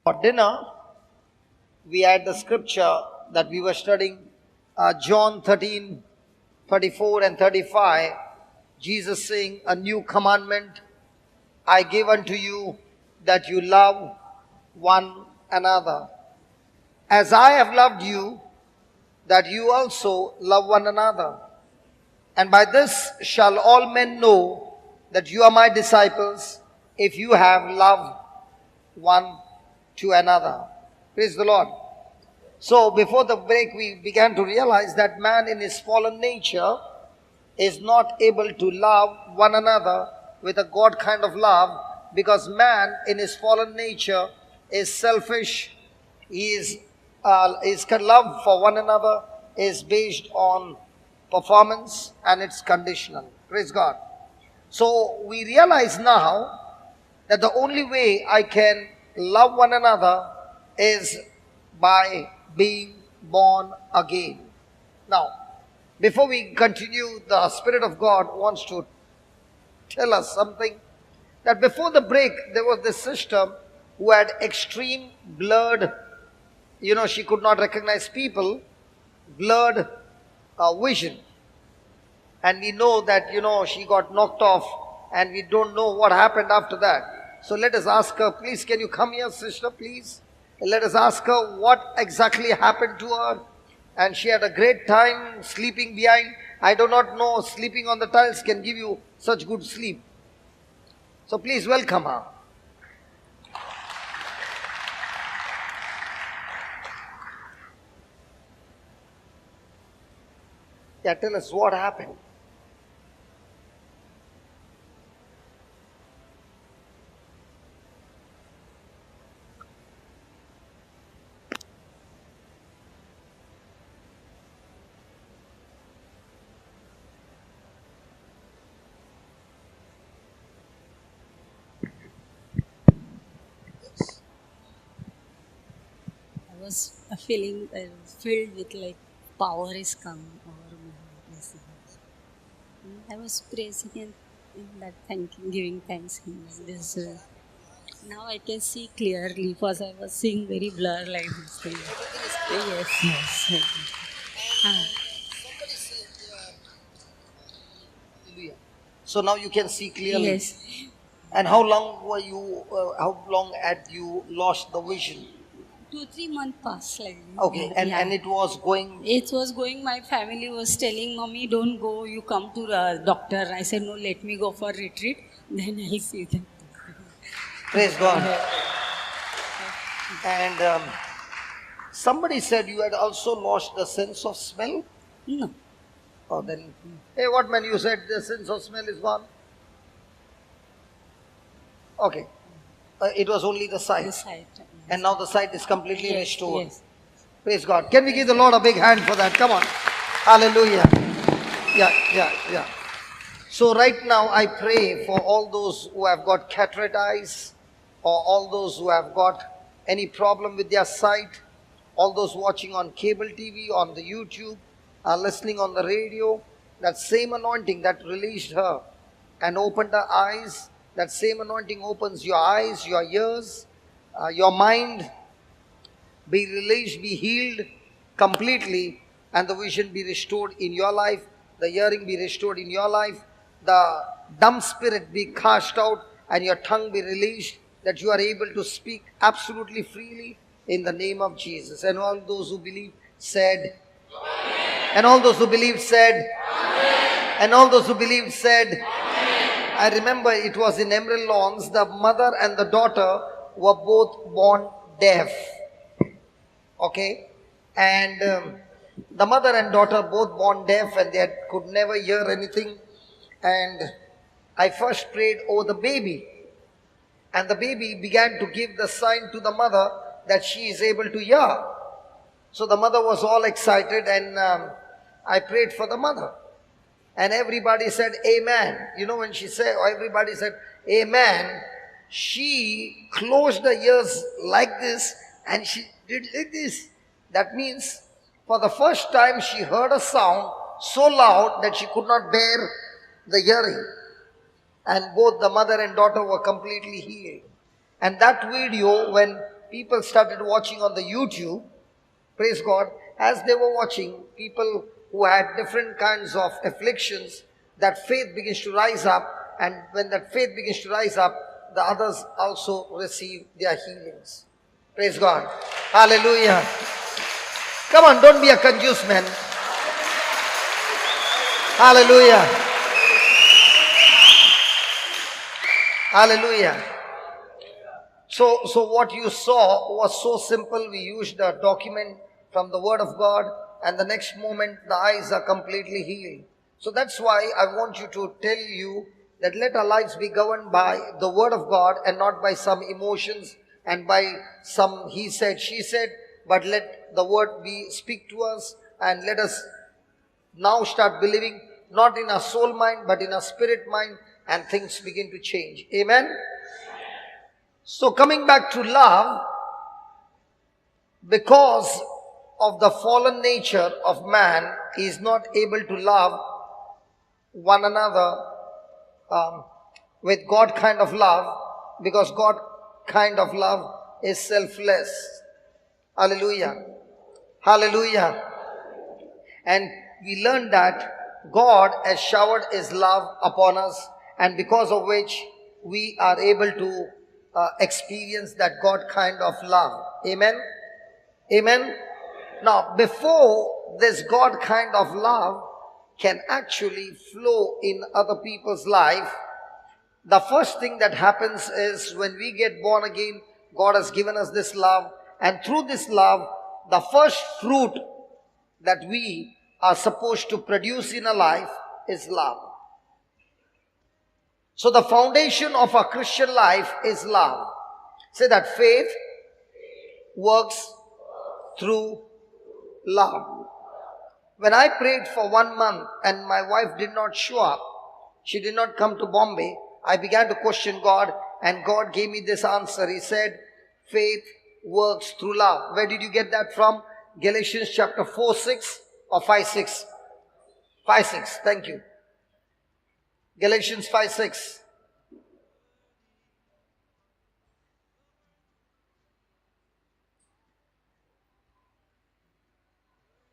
For dinner, we had the scripture that we were studying, John 13, 34 and 35. Jesus saying, "A new commandment I give unto you, that you love one another. As I have loved you, that you also love one another. And by this shall all men know that you are my disciples, if you have love one to another." Praise the Lord. So before the break, we began to realize that man in his fallen nature is not able to love one another with a God kind of love, because man in his fallen nature is selfish. His love for one another is based on performance, and it's conditional. Praise God. So we realize now that the only way I can love one another is by being born again. Now, before we continue, the Spirit of God wants to tell us something. That before the break, there was this sister who had extreme blurred, she could not recognize people, blurred vision. And we know that, she got knocked off, and we don't know what happened after that. So let us ask her, please, can you come here, sister, please? And let us ask her what exactly happened to her. And she had a great time sleeping behind. I do not know, sleeping on the tiles can give you such good sleep. So please welcome her. Yeah, tell us what happened. I was feeling filled with like power is come over me. I was praising and in that thanking, giving thanks in this. Now I can see clearly because I was seeing very blur like this thing. Yes. Ah, So now you can see clearly. yes. And how long were you? How long had you lost the vision? 2-3 months passed like this. Okay, and it was going. It was going. My family was telling, "Mommy, don't go. You come to the doctor." I said, "No, let me go for retreat. Then I'll see them." Praise God. And somebody said you had also lost the sense of smell. No. Oh, then, hey, what man? You said the sense of smell is gone. Okay, it was only the sight, The sight. and now the sight is completely Yes, restored. yes. Praise God. Can we give the Lord a big hand for that? Come on. Hallelujah. Yeah. So right now I pray for all those who have got cataract eyes, or all those who have got any problem with their sight, all those watching on cable TV, on the YouTube, listening on the radio. That same anointing that released her and opened her eyes, that same anointing opens your eyes, your ears, your mind, be released, be healed completely, and the vision be restored in your life, the hearing be restored in your life, the dumb spirit be cast out, and your tongue be released, that you are able to speak absolutely freely in the name of Jesus. And all those who believe said, and all those who believed said, and all those who believed said, I remember it was in Emerald Lawns, the mother and the daughter were both born deaf. Okay, and the mother and daughter both born deaf, and they could never hear anything. And I first prayed over the baby, and the baby began to give the sign to the mother that she is able to hear. So the mother was all excited, and I prayed for the mother, and everybody said amen. When she said, everybody said amen, she closed the ears like this, and she did like this. That means for the first time she heard a sound so loud that she could not bear the hearing. And both the mother and daughter were completely healed. And that video, when people started watching on the YouTube, praise God, as they were watching, people who had different kinds of afflictions, that faith begins to rise up, and when that faith begins to rise up, the others also receive their healings. Praise God. Hallelujah. Come on, don't be a confused man. Hallelujah. Hallelujah. So what you saw was so simple. We used a document from the Word of God, and the next moment the eyes are completely healed. So that's why I want you to tell you that let our lives be governed by the Word of God and not by some emotions and by some he said, she said, but let the Word be speak to us, and let us now start believing not in our soul mind but in our spirit mind, and things begin to change. Amen. So coming back to love, because of the fallen nature of man, he is not able to love one another with God kind of love, because God kind of love is selfless. Hallelujah. Hallelujah. And we learned that God has showered His love upon us, and because of which we are able to experience that God kind of love. Amen. Amen. Now, before this God kind of love can actually flow in other people's life, the first thing that happens is when we get born again, God has given us this love, and through this love, the first fruit that we are supposed to produce in a life is love. So the foundation of a Christian life is love. Say that faith works through love. When I prayed for 1 month and my wife did not show up, she did not come to Bombay, I began to question God, and God gave me this answer. He said, faith works through love. Where did you get that from? Galatians chapter 4:6 or 5:6? 5:6. Thank you. Galatians 5:6.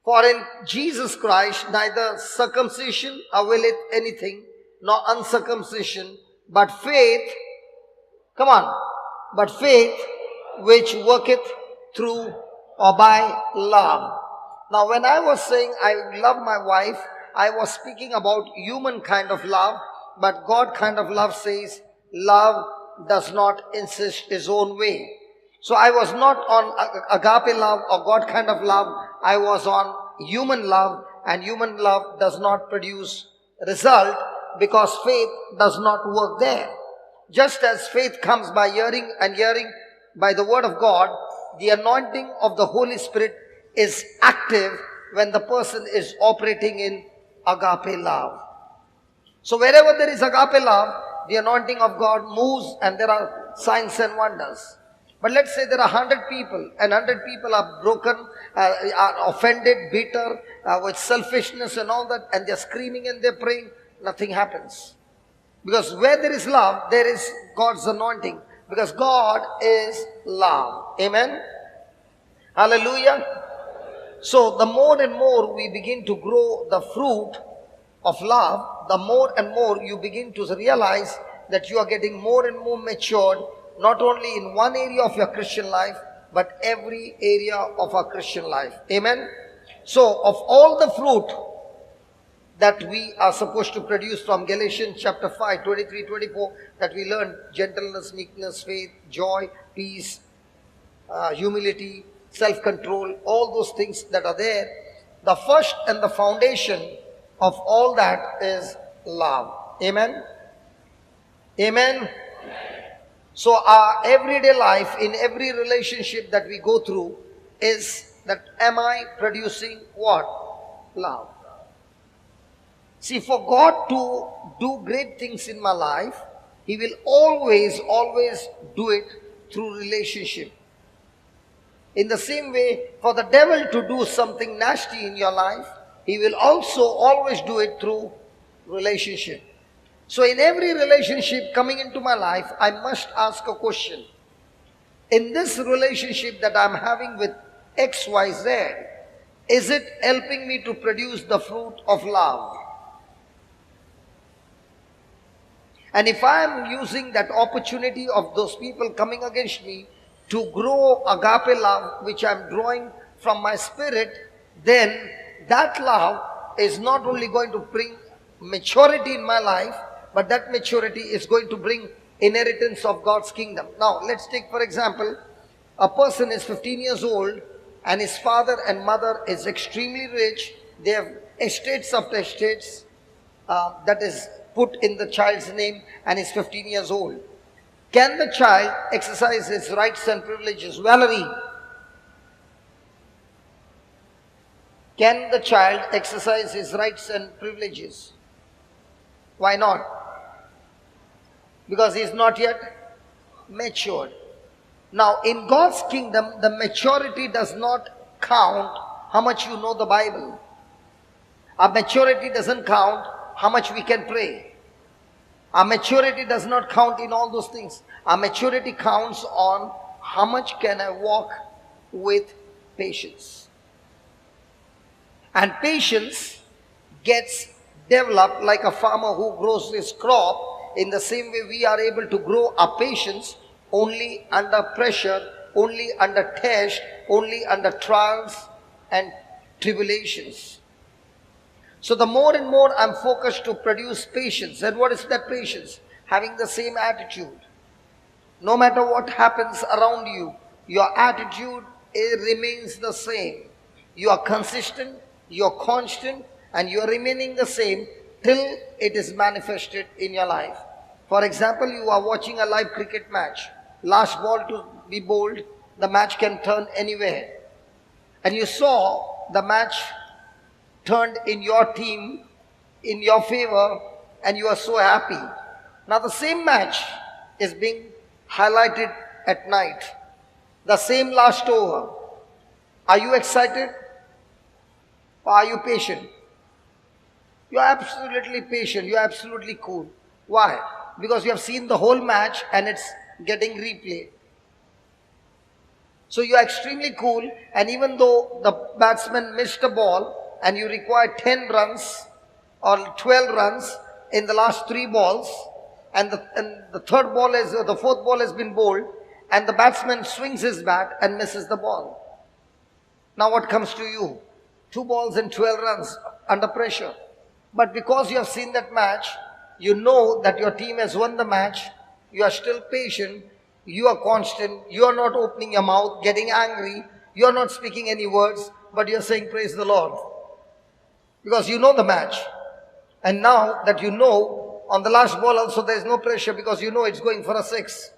For in Jesus Christ neither circumcision availeth anything, nor uncircumcision, but faith, come on, but faith which worketh through or by love. Now when I was saying I love my wife, I was speaking about human kind of love, but God kind of love says love does not insist his own way. So I was not on agape love or God kind of love. I was on human love, and human love does not produce result because faith does not work there. Just as faith comes by hearing, and hearing by the word of God, the anointing of the Holy Spirit is active when the person is operating in agape love. So wherever there is agape love, the anointing of God moves and there are signs and wonders. But let's say there are 100 people, and 100 people are broken, are offended, bitter, with selfishness and all that, and they're screaming and they're praying, nothing happens. Because where there is love, there is God's anointing. Because God is love. Amen? Hallelujah. So the more and more we begin to grow the fruit of love, the more and more you begin to realize that you are getting more and more matured, not only in one area of your Christian life, but every area of our Christian life. Amen? So, of all the fruit that we are supposed to produce from Galatians chapter 5, 23, 24, that we learn gentleness, meekness, faith, joy, peace, humility, self-control, all those things that are there, the first and the foundation of all that is love. Amen? Amen? So our everyday life, in every relationship that we go through, is that am I producing what? Love. See, for God to do great things in my life, He will always do it through relationship. In the same way, for the devil to do something nasty in your life, he will also always do it through relationship. So in every relationship coming into my life, I must ask a question. in this relationship that I'm having with XYZ, is it helping me to produce the fruit of love? And if I am using that opportunity of those people coming against me to grow agape love, which I'm drawing from my spirit, then that love is not only going to bring maturity in my life, but that maturity is going to bring inheritance of God's kingdom. Now, let's take, for example, a person is 15 years old and his father and mother is extremely rich. They have estates after estates that is put in the child's name, and is 15 years old. Can the child exercise his rights and privileges? Valerie, can the child exercise his rights and privileges? Why not? Because he is not yet matured. Now, in God's kingdom, the maturity does not count how much you know the Bible. Our maturity doesn't count how much we can pray. Our maturity does not count in all those things. Our maturity counts on how much can I walk with patience. And patience gets developed like a farmer who grows his crop. In the same way, we are able to grow our patience only under pressure, only under test, only under trials and tribulations. So the more and more I'm focused to produce patience. And what is that patience? Having the same attitude. No matter what happens around you, your attitude remains the same. You are consistent, you are constant, and you are remaining the same till it is manifested in your life. For example, you are watching a live cricket match. Last ball to be bowled, the match can turn anywhere. And you saw the match turned in your team, in your favor, and you are so happy. Now the same match is being highlighted at night. The same last over. Are you excited? Or are you patient? You are absolutely patient. You are absolutely cool. Why? Because you have seen the whole match and it's getting replayed. So you are extremely cool, and even though the batsman missed a ball, and you require 10 runs or 12 runs in the last 3 balls, and the fourth ball has been bowled, and the batsman swings his bat and misses the ball. Now what comes to you? 2 balls and 12 runs under pressure. But because you have seen that match, you know that your team has won the match, you are still patient, you are constant, you are not opening your mouth, getting angry, you are not speaking any words, but you are saying, praise the Lord. Because you know the match. And now that you know, on the last ball also there is no pressure because you know it's going for a 6.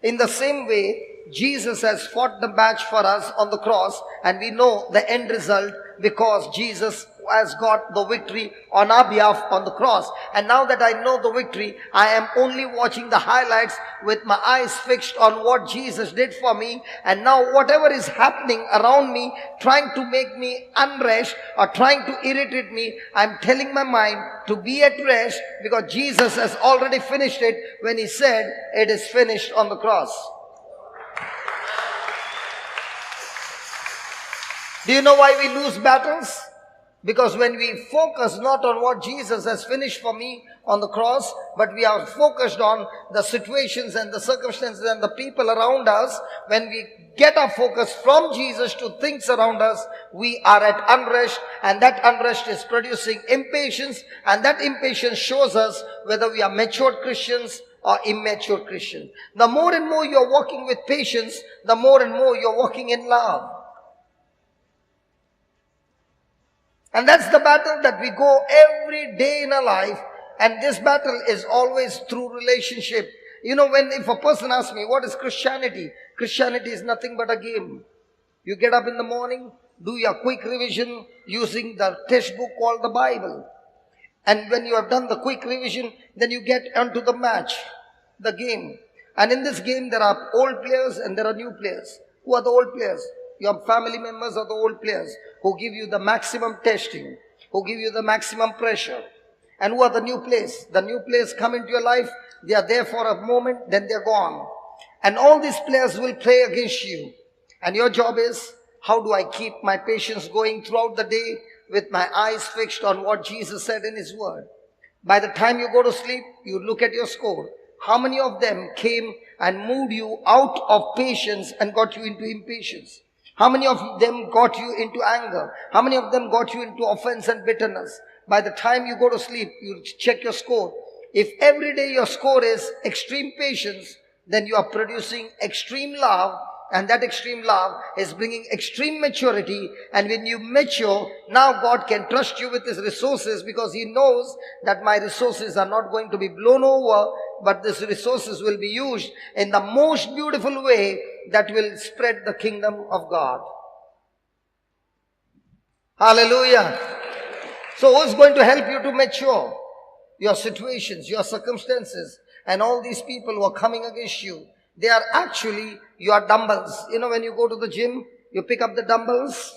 In the same way, Jesus has fought the match for us on the cross, and we know the end result because Jesus has got the victory on our behalf on the cross. And now that I know the victory, I am only watching the highlights with my eyes fixed on what Jesus did for me. And now whatever is happening around me, trying to make me unrest or trying to irritate me, I'm telling my mind to be at rest because Jesus has already finished it when he said it is finished on the cross. Do you know why we lose battles? Because when we focus not on what Jesus has finished for me on the cross, but we are focused on the situations and the circumstances and the people around us, when we get our focus from Jesus to things around us, we are at unrest, and that unrest is producing impatience, and that impatience shows us whether we are matured Christians or immature Christians. The more and more you are walking with patience, the more and more you are walking in love. And that's the battle that we go every day in our life. And this battle is always through relationship. You know, if a person asks me, what is Christianity? Christianity is nothing but a game. You get up in the morning, do your quick revision using the textbook called the Bible. And when you have done the quick revision, then you get onto the match, the game. And in this game, there are old players and there are new players. Who are the old players? Your family members are the old players who give you the maximum testing, who give you the maximum pressure. And who are the new players? The new players come into your life, they are there for a moment, then they are gone. And all these players will play against you. And your job is, how do I keep my patience going throughout the day with my eyes fixed on what Jesus said in His Word? By the time you go to sleep, you look at your score. How many of them came and moved you out of patience and got you into impatience? How many of them got you into anger? How many of them got you into offense and bitterness? By the time you go to sleep, you check your score. If every day your score is extreme patience, then you are producing extreme love, and that extreme love is bringing extreme maturity. And when you mature, now God can trust you with His resources, because He knows that my resources are not going to be blown over, but these resources will be used in the most beautiful way that will spread the kingdom of God. Hallelujah. So who's going to help you to mature? Your situations, your circumstances, and all these people who are coming against you, they are actually your dumbbells. You know, when you go to the gym, you pick up the dumbbells,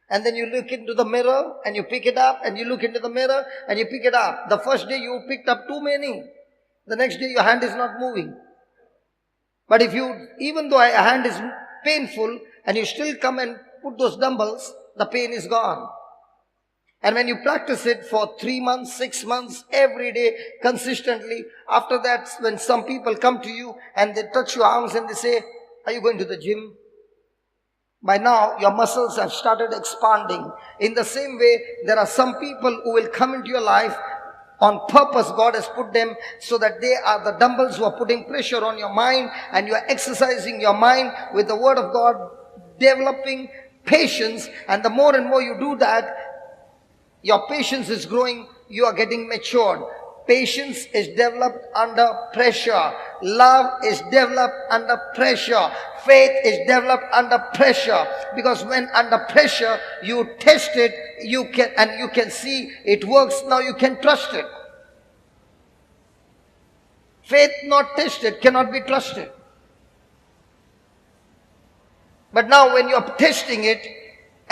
and then you look into the mirror and you pick it up, and you look into the mirror and you pick it up. The first day you picked up too many. The next day your hand is not moving. But if you, even though a hand is painful, and you still come and put those dumbbells, the pain is gone. And when you practice it for 3 months, 6 months, every day, consistently, after that, when some people come to you and they touch your arms and they say, are you going to the gym? By now, your muscles have started expanding. In the same way, there are some people who will come into your life on purpose. God has put them so that they are the dumbbells who are putting pressure on your mind, and you are exercising your mind with the Word of God, developing patience. And the more and more you do that, your patience is growing, you are getting matured. Patience is developed under pressure. Love is developed under pressure. Faith is developed under pressure. Because when under pressure, you test it, you can see it works, now you can trust it. Faith not tested cannot be trusted. But now when you are testing it,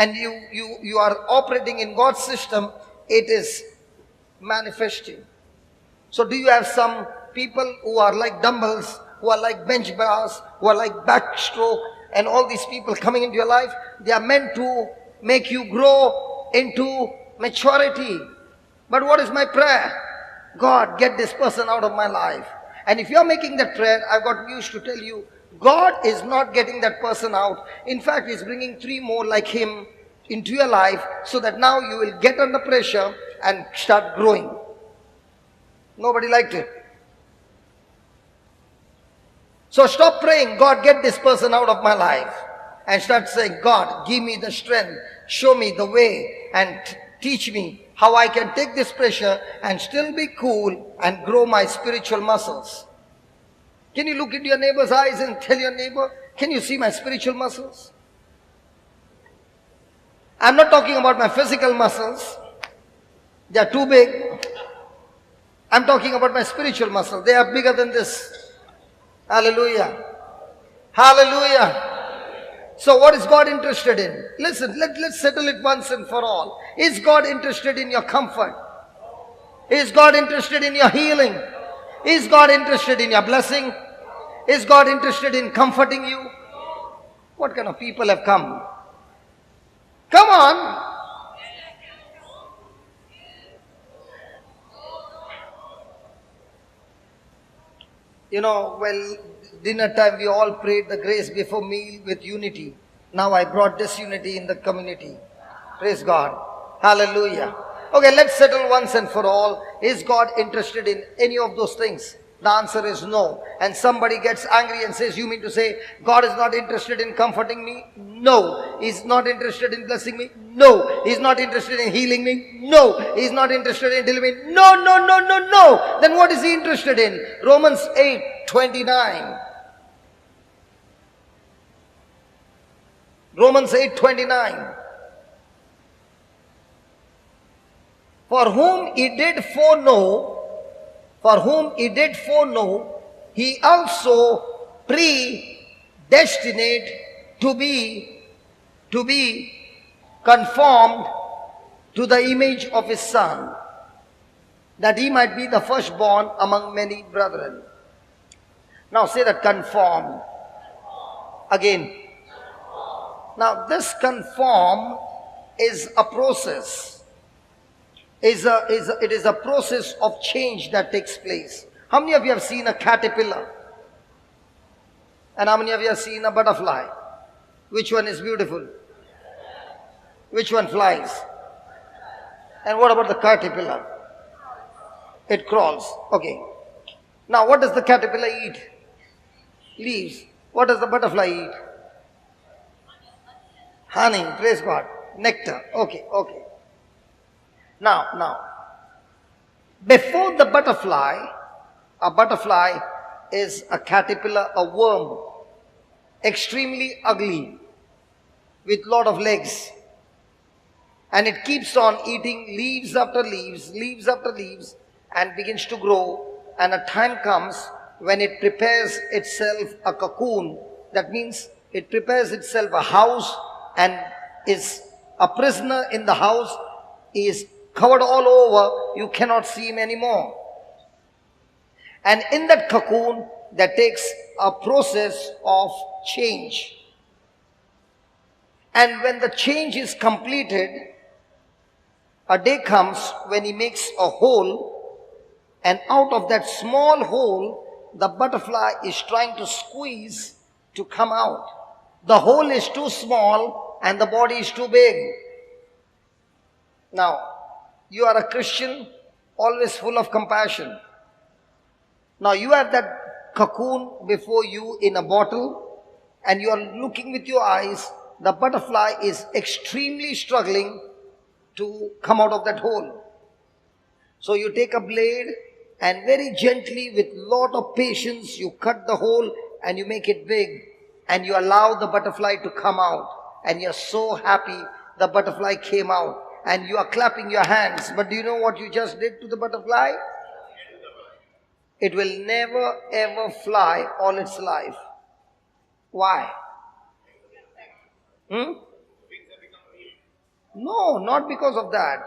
and you are operating in God's system, it is manifesting. So do you have some people who are like dumbbells, who are like bench bars, who are like backstroke, and all these people coming into your life? They are meant to make you grow into maturity. But what is my prayer? God, get this person out of my life. And if you are making that prayer, I've got news to tell you. God is not getting that person out. In fact, He's bringing 3 more like him into your life, so that now you will get under pressure and start growing. Nobody liked it. So stop praying, God, get this person out of my life, and start saying, God, give me the strength, show me the way, and teach me how I can take this pressure and still be cool and grow my spiritual muscles. Can you look into your neighbor's eyes and tell your neighbor, can you see my spiritual muscles? I'm not talking about my physical muscles. They are too big. I'm talking about my spiritual muscles. They are bigger than this. Hallelujah. Hallelujah. So what is God interested in? Listen, let's settle it once and for all. Is God interested in your comfort? Is God interested in your healing? Is God interested in your blessing? Is God interested in comforting you? What kind of people have come? Come on. You know, well, dinner time we all prayed the grace before meal with unity. Now I brought disunity in the community. Praise God. Hallelujah. Okay, let's settle once and for all. Is God interested in any of those things? The answer is no. And somebody gets angry and says, you mean to say God is not interested in comforting me? No. He's not interested in blessing me? No. He's not interested in healing me? No. He's not interested in delivering me? No, no, no, no, no. Then what is He interested in? Romans 8:29. Romans 8:29. For whom He did foreknow, He also predestined to be conformed to the image of His Son, that He might be the firstborn among many brethren. Now say that, conform. Again. Now this conform is a process. It is a process of change that takes place. How many of you have seen a caterpillar? And how many of you have seen a butterfly? Which one is beautiful? Which one flies? And what about the caterpillar? It crawls. Okay. Now what does the caterpillar eat? Leaves. What does the butterfly eat? Honey. Praise God. Nectar. Okay. Now, before the butterfly, a butterfly is a caterpillar, a worm, extremely ugly, with lot of legs. And it keeps on eating leaves after leaves, and begins to grow. And a time comes when it prepares itself a cocoon. That means it prepares itself a house and is a prisoner in the house. He is covered all over. You cannot see him anymore. And in that cocoon, that takes a process of change. And when the change is completed, a day comes when he makes a hole, and out of that small hole, the butterfly is trying to squeeze to come out. The hole is too small and the body is too big. Now, you are a Christian, always full of compassion. Now you have that cocoon before you in a bottle, and you are looking with your eyes. The butterfly is extremely struggling to come out of that hole. So you take a blade and very gently, with lot of patience, you cut the hole and you make it big, and you allow the butterfly to come out. And you're so happy the butterfly came out, and you are clapping your hands. But do you know what you just did to the butterfly? It will never ever fly all its life. Why? No, not because of that.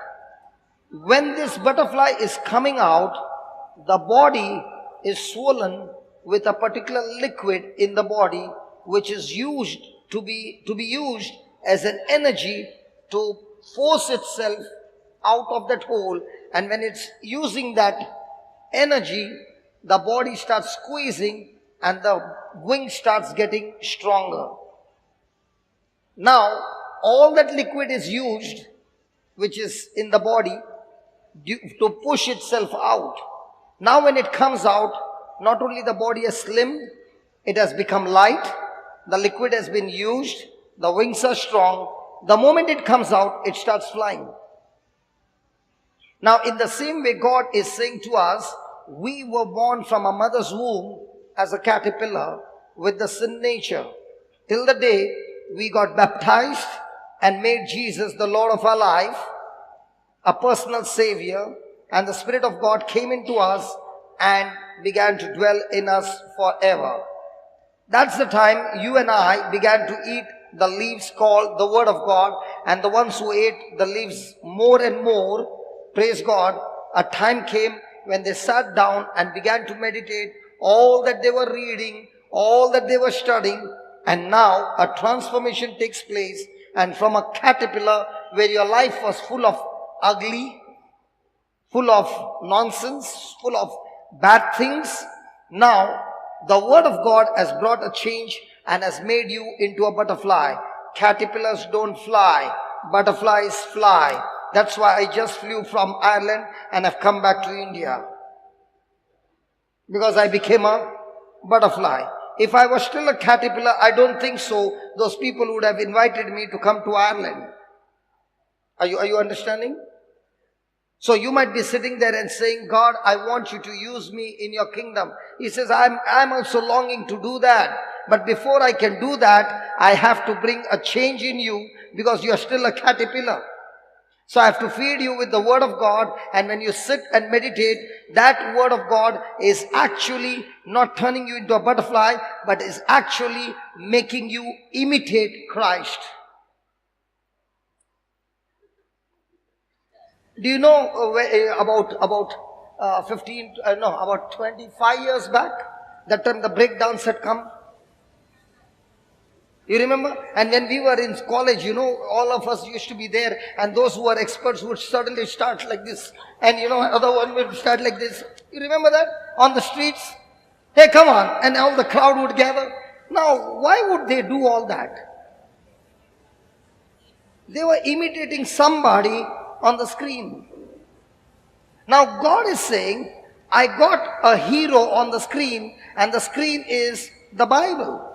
When this butterfly is coming out, the body is swollen with a particular liquid in the body, which is used to be used as an energy to force itself out of that hole. And when it's using that energy, the body starts squeezing and the wing starts getting stronger. Now, all that liquid is used, which is in the body, to push itself out. Now when it comes out, not only the body has slimmed, it has become light, the liquid has been used, the wings are strong. The moment it comes out, it starts flying. Now in the same way, God is saying to us, we were born from a mother's womb as a caterpillar with the sin nature, till the day we got baptized and made Jesus the Lord of our life, a personal Savior, and the Spirit of God came into us and began to dwell in us forever. That's the time you and I began to eat the leaves called the Word of God, and the ones who ate the leaves more and more, praise God, a time came when they sat down and began to meditate all that they were reading, all that they were studying, and now a transformation takes place. And from a caterpillar where your life was full of ugly, full of nonsense, full of bad things, now the Word of God has brought a change and has made you into a butterfly. Caterpillars don't fly, butterflies fly. That's why I just flew from Ireland and have come back to India, because I became a butterfly. If I was still a caterpillar, I don't think so those people would have invited me to come to Ireland. Are you understanding? So you might be sitting there and saying, God, I want you to use me in your kingdom. He says, I'm also longing to do that. But before I can do that, I have to bring a change in you, because you are still a caterpillar. So I have to feed you with the Word of God, and when you sit and meditate, that Word of God is actually not turning you into a butterfly, but is actually making you imitate Christ. Do you know about 25 years back, That time the break dance had come. You remember? And when we were in college, all of us used to be there, and those who were experts would suddenly start like this, and other one would start like this. You remember that? On the streets? Hey, come on. And all the crowd would gather. Now, why would they do all that? They were imitating somebody on the screen. Now, God is saying, I got a hero on the screen, and the screen is the Bible.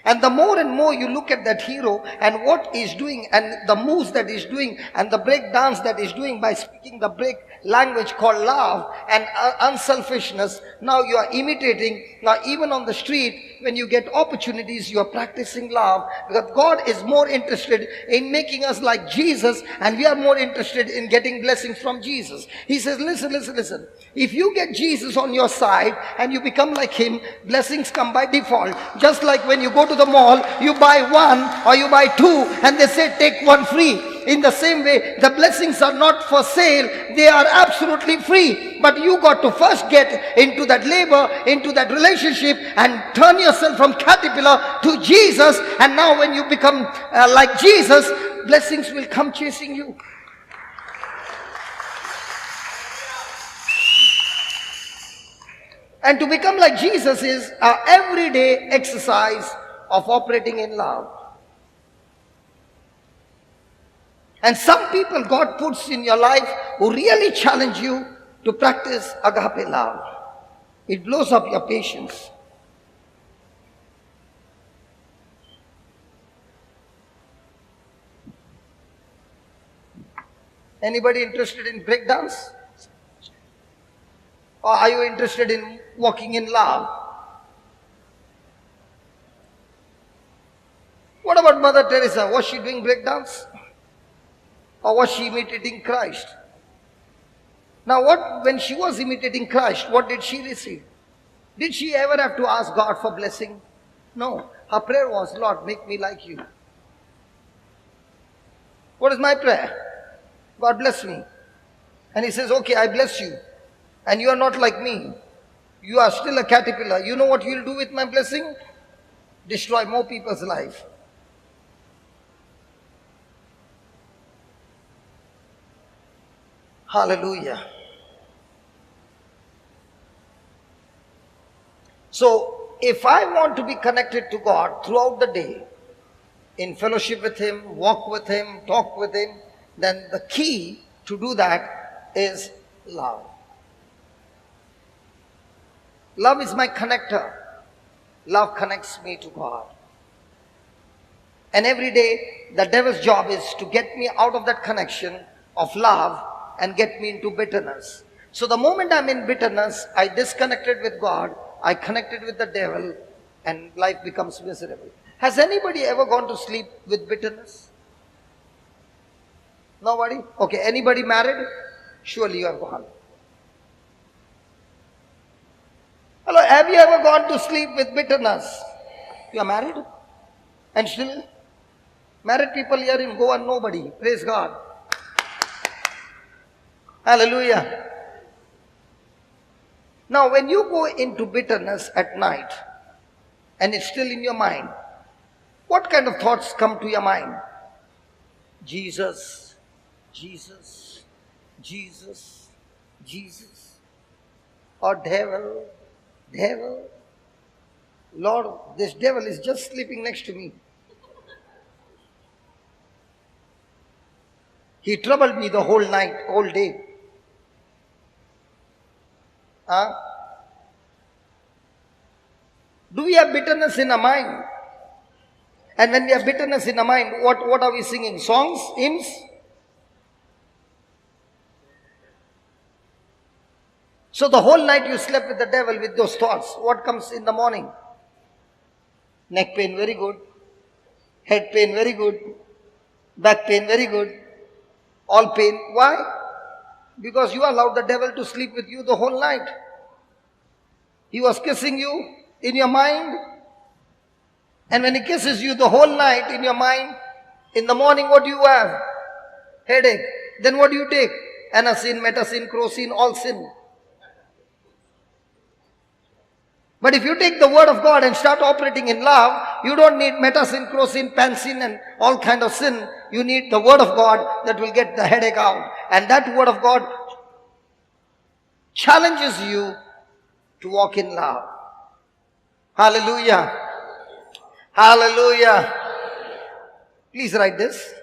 And the more and more you look at that hero and what he's doing and the moves that he's doing and the break dance that he's doing by speaking the break language called love and unselfishness, now you are imitating. Now even on the street, when you get opportunities, you are practicing love, because God is more interested in making us like Jesus, and we are more interested in getting blessings from Jesus. He says, listen. If you get Jesus on your side and you become like him, blessings come by default. Just like when you go to the mall, you buy one or you buy two and they say take one free. In the same way, the blessings are not for sale, they are absolutely free. But you got to first get into that labor, into that relationship, and turn yourself from caterpillar to Jesus. And now when you become like Jesus, blessings will come chasing you. And to become like Jesus is our everyday exercise of operating in love. And some people God puts in your life who really challenge you to practice agape love. It blows up your patience. Anybody interested in breakdance? Or are you interested in walking in love? What about Mother Teresa? Was she doing breakdance? Or was she imitating Christ? Now when she was imitating Christ, what did she receive? Did she ever have to ask God for blessing? No. Her prayer was, Lord, make me like you. What is my prayer? God bless me. And he says, okay, I bless you. And you are not like me. You are still a caterpillar. You know what you will do with my blessing? Destroy more people's life. Hallelujah. So, if I want to be connected to God throughout the day, in fellowship with him, walk with him, talk with him, then the key to do that is love. Love is my connector. Love connects me to God. And every day, the devil's job is to get me out of that connection of love and get me into bitterness. So the moment I'm in bitterness, I disconnected with God, I connected with the devil, and life becomes miserable. Has anybody ever gone to sleep with bitterness? Nobody? Okay, anybody married? Surely you have gone. Hello, have you ever gone to sleep with bitterness? You are married? And still, married people here in Goa, nobody. Praise God. Hallelujah. Now, when you go into bitterness at night, and it's still in your mind, what kind of thoughts come to your mind? Jesus, Jesus, Jesus, Jesus. Or devil, devil. Lord, this devil is just sleeping next to me. He troubled me the whole night, whole day. Do we have bitterness in our mind? And when we have bitterness in our mind, what are we singing? Songs? Hymns? So the whole night you slept with the devil with those thoughts. What comes in the morning? Neck pain, very good. Head pain, very good. Back pain, very good. All pain. Why? Because you allowed the devil to sleep with you the whole night. He was kissing you in your mind. And when he kisses you the whole night in your mind, in the morning what do you have? Headache. Then what do you take? Anacin, metacin, crocin, all sin. But if you take the word of God and start operating in love, you don't need metasin, crocin, pansin and all kind of sin. You need the word of God that will get the headache out. And that word of God challenges you to walk in love. Hallelujah. Hallelujah. Please write this.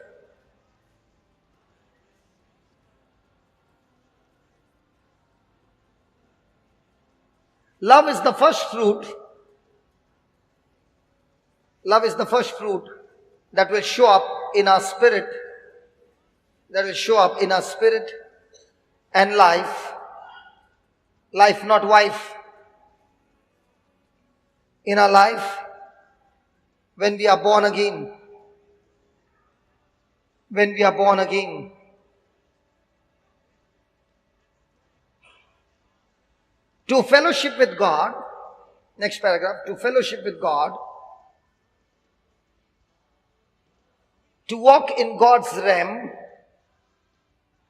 Love is the first fruit. Love is the first fruit that will show up in our spirit. That will show up in our spirit and life. Life, not wife. In our life, when we are born again. When we are born again. To fellowship with God. Next paragraph. To fellowship with God. To walk in God's realm.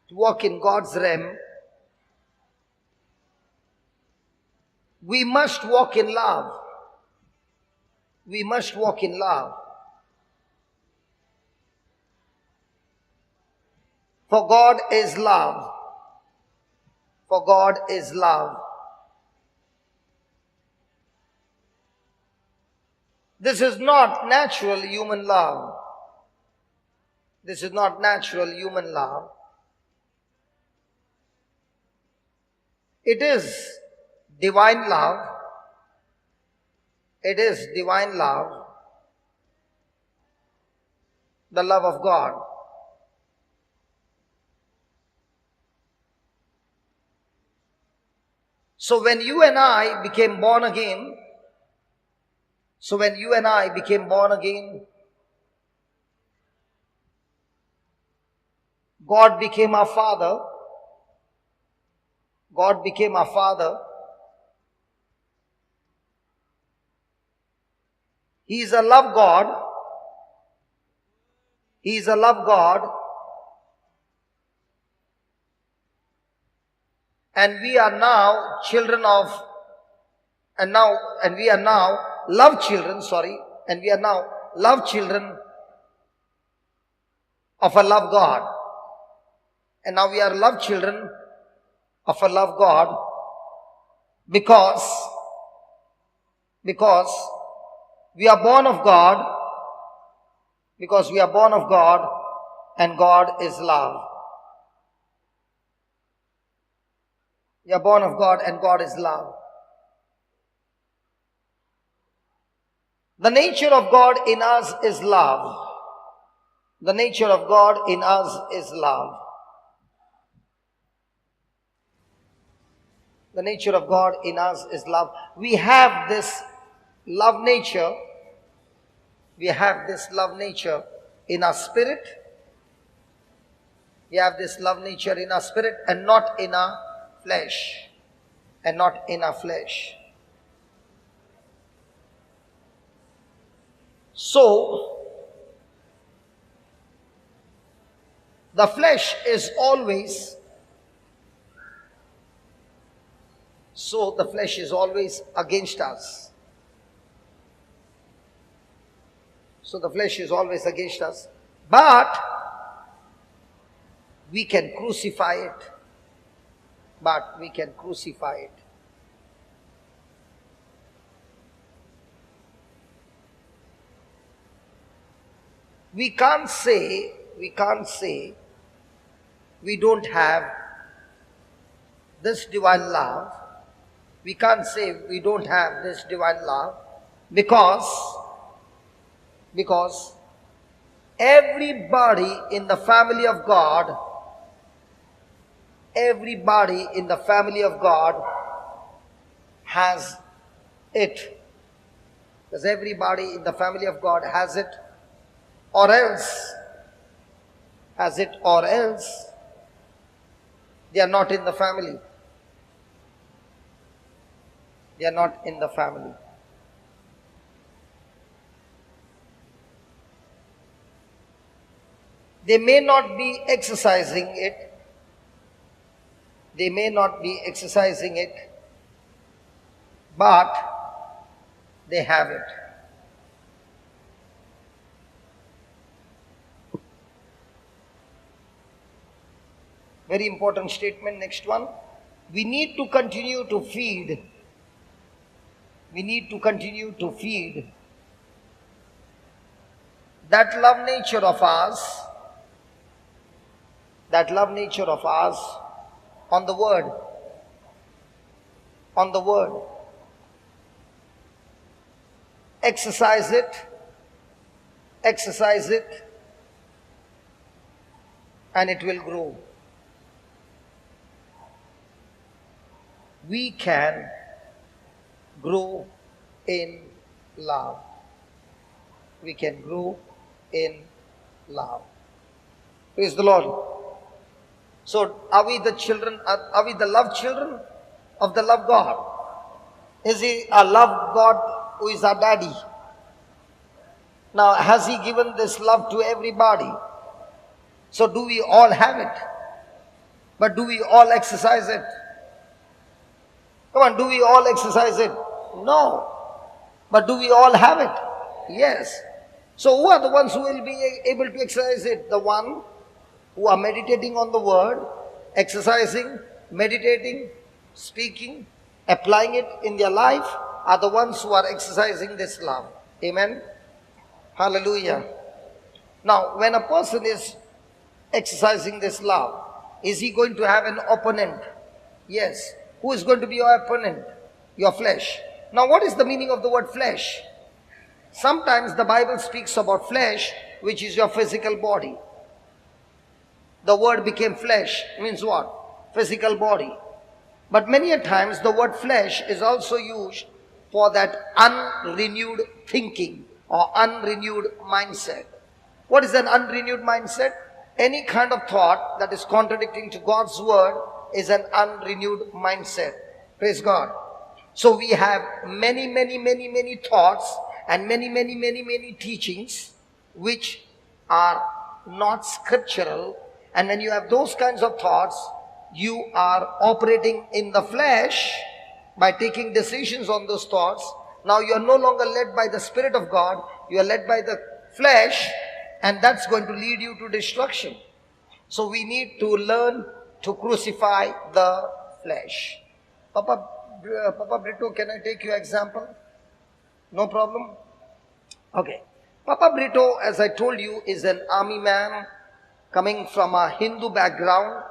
To walk in God's realm. We must walk in love. We must walk in love. For God is love. For God is love. This is not natural human love. This is not natural human love. It is divine love. It is divine love. The love of God. So when you and I became born again, God became our Father. God became our Father. He is a love God. He is a love God. And we are now children of, and we are now love children of a love God. And now we are love children of a love God because we are born of God, and God is love. We are born of God and God is love. The nature of God in us is love. The nature of God in us is love. The nature of God in us is love. We have this love nature. We have this love nature in our spirit. We have this love nature in our spirit and not in our flesh. And not in our flesh. So, the flesh is always against us. So the flesh is always against us. But we can crucify it. We can't say we don't have this divine love. We can't say we don't have this divine love because everybody in the family of God, has it. Because everybody in the family of God has it, or else they are not in the family. They are not in the family. They may not be exercising it. But they have it. Very important statement, next one. We need to continue to feed. We need to continue to feed that love nature of ours, on the Word. On the Word. Exercise it, and it will grow. We can grow in love. We can grow in love. Praise the Lord. So, are we the children, are we the love children of the love God? Is He a love God who is our daddy? Now, has He given this love to everybody? So, do we all have it? But do we all exercise it? Come on, do we all exercise it? No. But do we all have it? Yes. So who are the ones who will be able to exercise it? The one who are meditating on the Word, exercising, meditating, speaking, applying it in their life, are the ones who are exercising this love. Amen. Hallelujah. Now, when a person is exercising this love, is he going to have an opponent? Yes. Who is going to be your opponent? Your flesh. Now, what is the meaning of the word flesh? Sometimes the Bible speaks about flesh, which is your physical body. The word became flesh means what? Physical body. But many a times the word flesh is also used for that unrenewed thinking or unrenewed mindset. What is an unrenewed mindset? Any kind of thought that is contradicting to God's word is an unrenewed mindset. Praise God. So we have many thoughts and many teachings which are not scriptural. And when you have those kinds of thoughts, you are operating in the flesh by taking decisions on those thoughts. Now you are no longer led by the Spirit of God, you are led by the flesh, and that's going to lead you to destruction. So we need to learn to crucify the flesh. Papa Brito, can I take your example? No problem? Okay. Papa Brito, as I told you, is an army man coming from a Hindu background,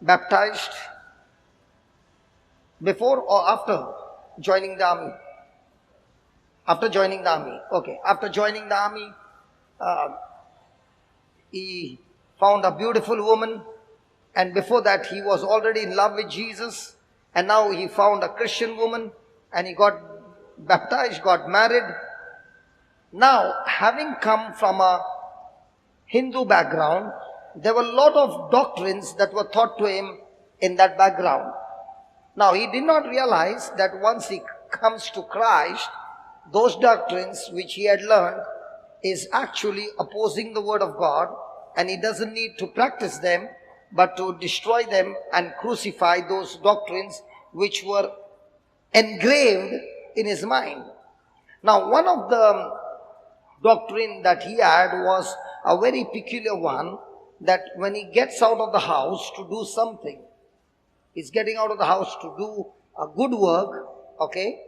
baptized before or after joining the army? After joining the army. Okay. After joining the army, he found a beautiful woman, and before that he was already in love with Jesus, and now he found a Christian woman and he got baptized, got married. Now, having come from a Hindu background, there were a lot of doctrines that were taught to him in that background. Now, he did not realize that once he comes to Christ, those doctrines which he had learned is actually opposing the word of God, and he doesn't need to practice them, but to destroy them and crucify those doctrines which were engraved in his mind. Now, one of the doctrine that he had was a very peculiar one, that when he gets out of the house to do something, he's getting out of the house to do a good work, okay,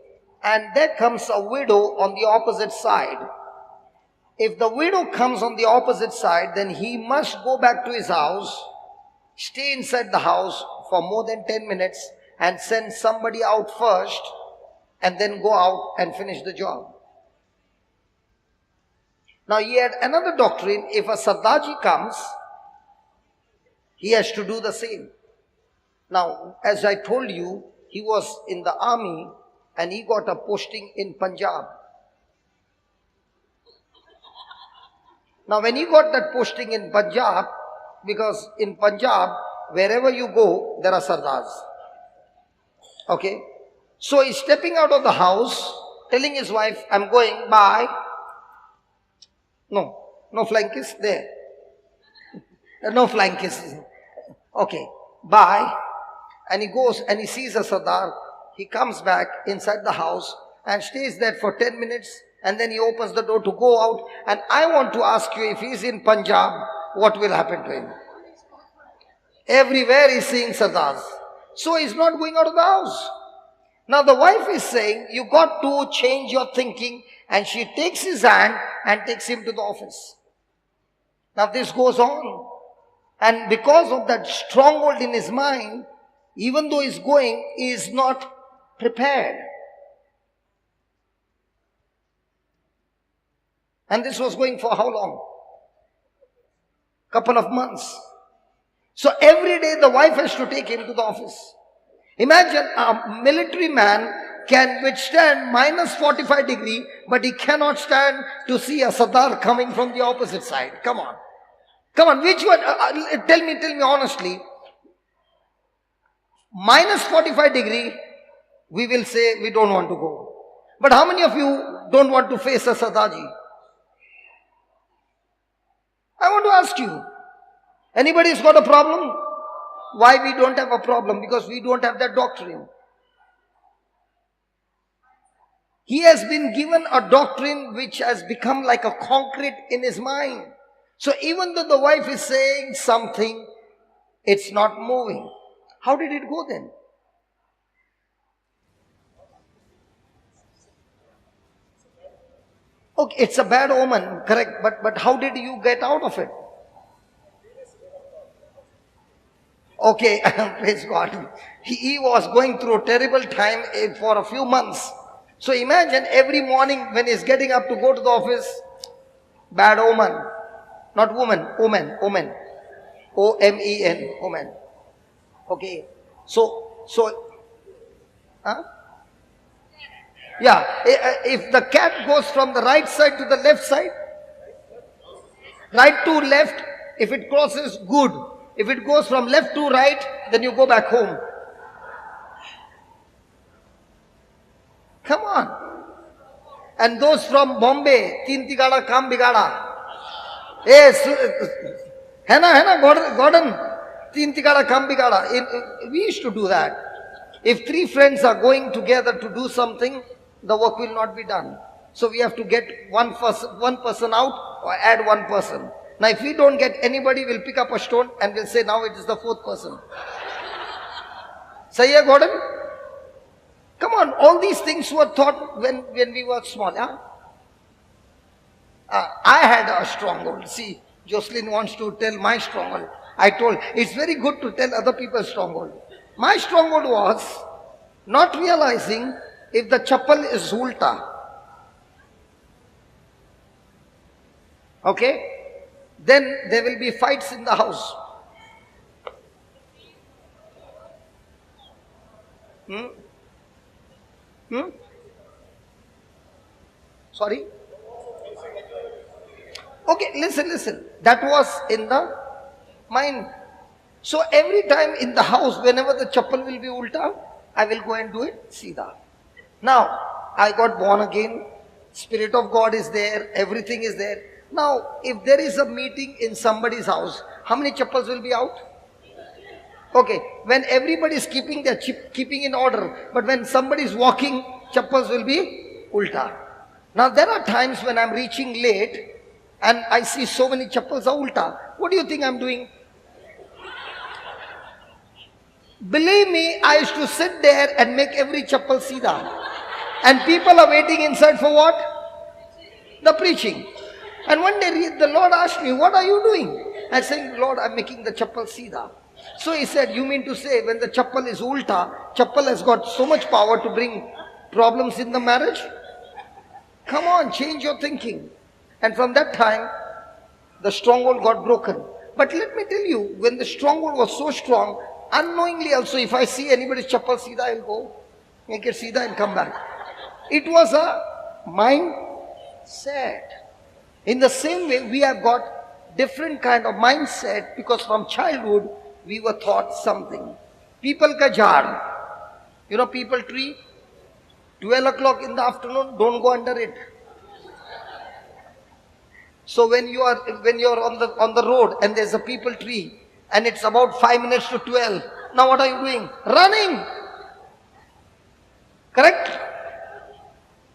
and there comes a widow on the opposite side. If the widow comes on the opposite side, then he must go back to his house, stay inside the house for more than 10 minutes and send somebody out first and then go out and finish the job. Now he had another doctrine: if a Sardaji comes, he has to do the same. Now, as I told you, he was in the army and he got a posting in Punjab. Now when he got that posting in Punjab, because in Punjab, wherever you go, there are Sardars. Okay? So he's stepping out of the house, telling his wife, I'm going, bye. No flying kiss there. No flying kisses. Okay, bye. And he goes and he sees a Sardar. He comes back inside the house and stays there for 10 minutes and then he opens the door to go out. And I want to ask you, if he's in Punjab, what will happen to him? Everywhere he's seeing Sardars. So he's not going out of the house. Now the wife is saying, you got to change your thinking, and she takes his hand and takes him to the office. Now this goes on. And because of that stronghold in his mind, even though he's going, he is not prepared. And this was going for how long? Couple of months. So every day the wife has to take him to the office. Imagine a military man can withstand minus 45 degree, but he cannot stand to see a Sardar coming from the opposite side. Come on. Come on, which one? Tell me honestly. Minus 45 degree, we will say we don't want to go. But how many of you don't want to face a Sardarji? I want to ask you, anybody's got a problem? Why we don't have a problem? Because we don't have that doctrine. He has been given a doctrine which has become like a concrete in his mind. So even though the wife is saying something, it's not moving. How did it go then? Okay, it's a bad omen, correct, but how did you get out of it? Okay, praise God. He was going through a terrible time for a few months. So imagine every morning when he's getting up to go to the office, bad omen. Not woman, omen. O-M-E-N, omen. Okay, so, huh? Yeah, if the cat goes from the right side to the left side, right to left, if it crosses, good. If it goes from left to right, then you go back home. Come on. And those from Bombay, Teen Tigada Kam Bigada. Yes, Hena, Gordon, Teen Tigada Kam Bigada. We used to do that. If three friends are going together to do something, the work will not be done. So we have to get one person out or add one person. Now if we don't get anybody, we'll pick up a stone and we'll say now it is the fourth person. Sahiya, Gordon? Come on, all these things were taught when we were small. Huh? I had a stronghold. See, Jocelyn wants to tell my stronghold. I told, it's very good to tell other people's stronghold. My stronghold was not realizing if the chappal is ulta. Okay? Then there will be fights in the house. Sorry? Okay, listen. That was in the mind. So every time in the house, whenever the chappal will be ulta, I will go and do it Sida. Now, I got born again. Spirit of God is there. Everything is there. Now, if there is a meeting in somebody's house, how many chappals will be out? Okay, when everybody is keeping their keeping in order, but when somebody is walking, chappals will be ulta. Now, there are times when I'm reaching late and I see so many chappals are ulta. What do you think I'm doing? Believe me, I used to sit there and make every chappal sida. And people are waiting inside for what? The preaching. And one day the Lord asked me, what are you doing? I said, Lord, I'm making the chappal sida. So he said, you mean to say when the chappal is ulta, chappal has got so much power to bring problems in the marriage? Come on, change your thinking. And from that time, the stronghold got broken. But let me tell you, when the stronghold was so strong, unknowingly also, if I see anybody's chappal sida, I'll go, make it sida and come back. It was a mindset. In the same way, we have got different kind of mindset because from childhood, we were taught something. People ka jhad. You know people tree? 12 o'clock in the afternoon, don't go under it. So when you're on the road and there's a people tree and it's about 5 minutes to 12, now what are you doing? Running. Correct?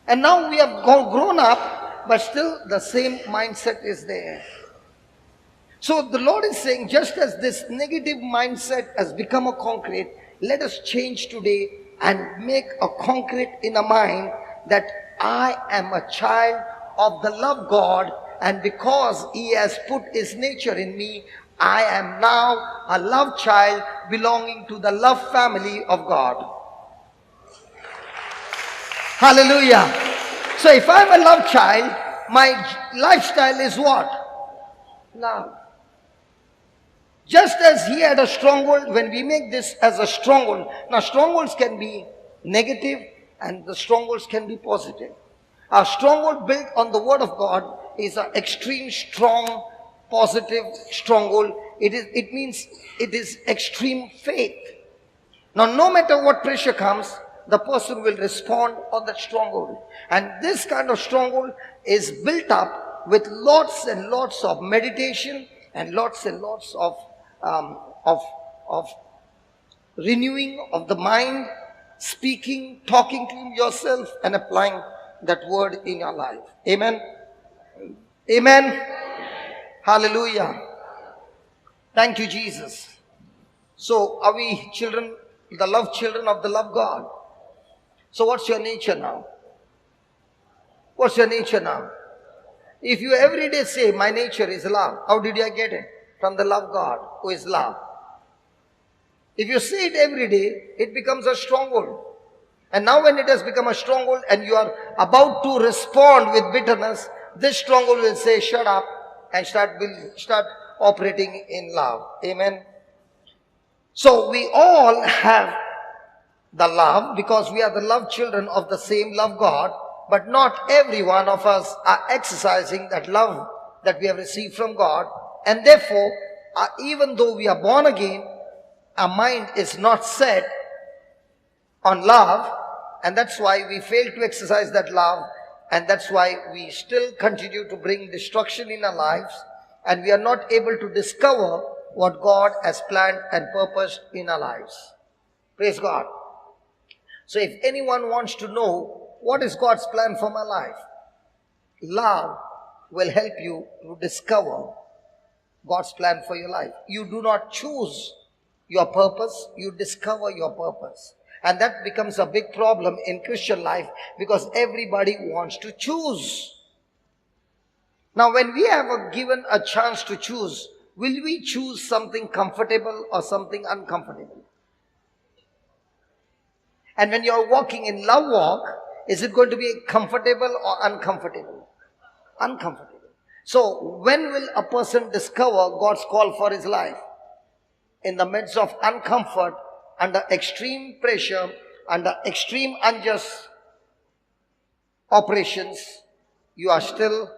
And now we have grown up, but still the same mindset is there. So the Lord is saying, just as this negative mindset has become a concrete, let us change today and make a concrete in a mind that I am a child of the love God, and because He has put His nature in me, I am now a love child belonging to the love family of God. Hallelujah. So if I'm a love child, my lifestyle is what? Love. Just as He had a stronghold, when we make this as a stronghold, now strongholds can be negative and the strongholds can be positive. Our stronghold built on the Word of God is an extreme strong, positive stronghold. It means it is extreme faith. Now no matter what pressure comes, the person will respond on that stronghold. And this kind of stronghold is built up with lots and lots of meditation and lots of renewing of the mind, speaking, talking to yourself and applying that word in your life. Amen. Amen. Hallelujah. Thank you, Jesus. So are we children, the love children of the love God? So what's your nature now? What's your nature now? If you every day say, my nature is love, how did I get it? From the love God, who is love. If you say it every day, it becomes a stronghold. And now when it has become a stronghold and you are about to respond with bitterness, this stronghold will say, shut up, and start operating in love. Amen. So we all have the love because we are the love children of the same love God, but not every one of us are exercising that love that we have received from God, and therefore even though we are born again, our mind is not set on love, and that's why we fail to exercise that love, and that's why we still continue to bring destruction in our lives, and we are not able to discover what God has planned and purposed in our lives. Praise God. So if anyone wants to know what is God's plan for my life, love will help you to discover God's plan for your life. You do not choose your purpose, you discover your purpose. And that becomes a big problem in Christian life because everybody wants to choose. Now when we have given a chance to choose, will we choose something comfortable or something uncomfortable? And when you are walking in love walk, is it going to be comfortable or uncomfortable? Uncomfortable. So when will a person discover God's call for his life? In the midst of uncomfort, under extreme pressure, under extreme unjust operations, you are still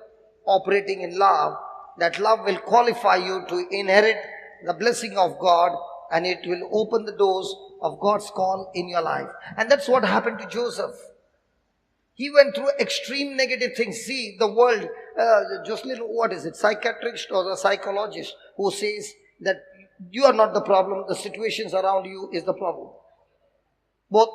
operating in love. That love will qualify you to inherit the blessing of God, and it will open the doors of God's call in your life. And that's what happened to Joseph. He went through extreme negative things. See, the world, just little, what is it, psychiatrist or the psychologist who says that you are not the problem, the situations around you is the problem. Both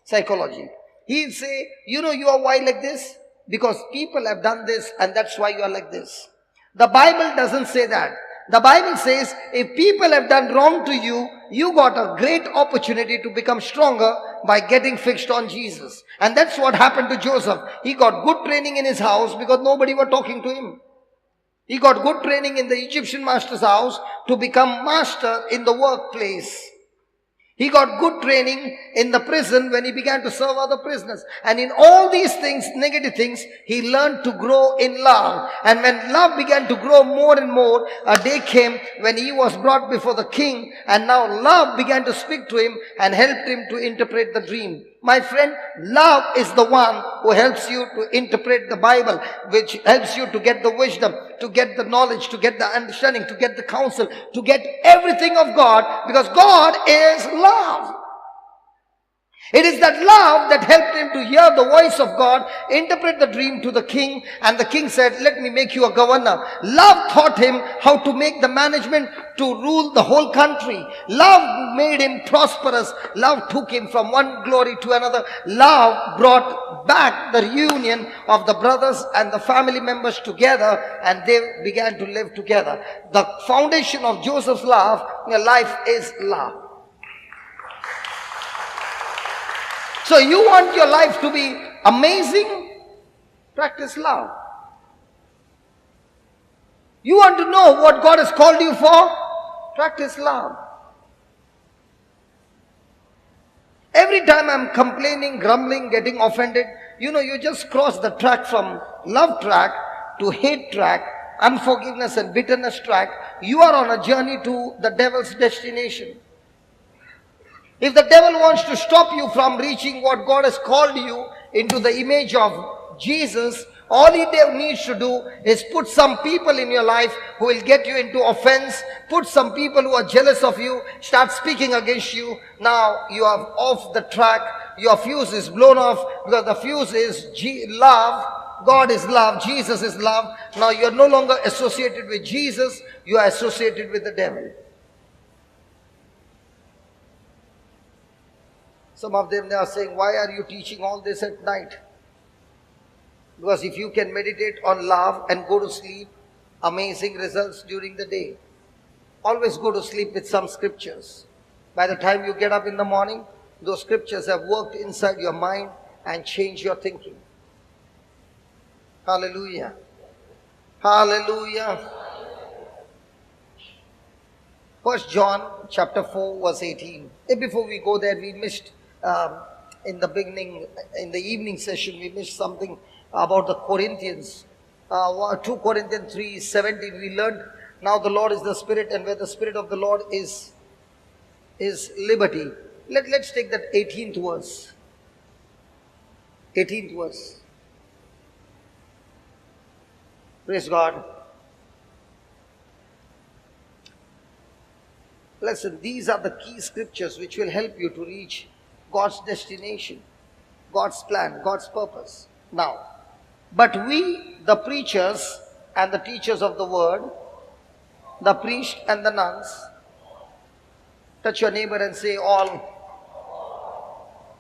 psychology. He'll say, you know, you are why like this? Because people have done this and that's why you are like this. The Bible doesn't say that. The Bible says, if people have done wrong to you, you got a great opportunity to become stronger by getting fixed on Jesus. And that's what happened to Joseph. He got good training in his house because nobody was talking to him. He got good training in the Egyptian master's house to become master in the workplace. He got good training in the prison when he began to serve other prisoners. And in all these things, negative things, he learned to grow in love. And when love began to grow more and more, a day came when he was brought before the king. And now love began to speak to him and helped him to interpret the dream. My friend, love is the one who helps you to interpret the Bible, which helps you to get the wisdom, to get the knowledge, to get the understanding, to get the counsel, to get everything of God, because God is love. It is that love that helped him to hear the voice of God, interpret the dream to the king, and the king said, let me make you a governor. Love taught him how to make the management to rule the whole country. Love made him prosperous. Love took him from one glory to another. Love brought back the reunion of the brothers and the family members together, and they began to live together. The foundation of Joseph's life is love. So you want your life to be amazing? Practice love. You want to know what God has called you for? Practice love. Every time I'm complaining, grumbling, getting offended, you just cross the track from love track to hate track, unforgiveness and bitterness track. You are on a journey to the devil's destination. If the devil wants to stop you from reaching what God has called you into the image of Jesus, all he needs to do is put some people in your life who will get you into offense, put some people who are jealous of you, start speaking against you. Now you are off the track, your fuse is blown off, because the fuse is love. God is love, Jesus is love. Now you are no longer associated with Jesus, you are associated with the devil. Some of them, they are saying, why are you teaching all this at night? Because if you can meditate on love and go to sleep, amazing results during the day. Always go to sleep with some scriptures. By the time you get up in the morning, those scriptures have worked inside your mind and changed your thinking. Hallelujah. Hallelujah. 1 John chapter 4 verse 18. Before we go there, we missed in the beginning, in the evening session, we missed something about the Corinthians. 2 Corinthians 3:17, we learned, now the Lord is the Spirit, and where the Spirit of the Lord is liberty. Let's take that 18th verse. 18th verse. Praise God. Listen, these are the key scriptures which will help you to reach God's destination, God's plan, God's purpose. Now, but we, the preachers and the teachers of the word, the priests and the nuns, touch your neighbor and say all.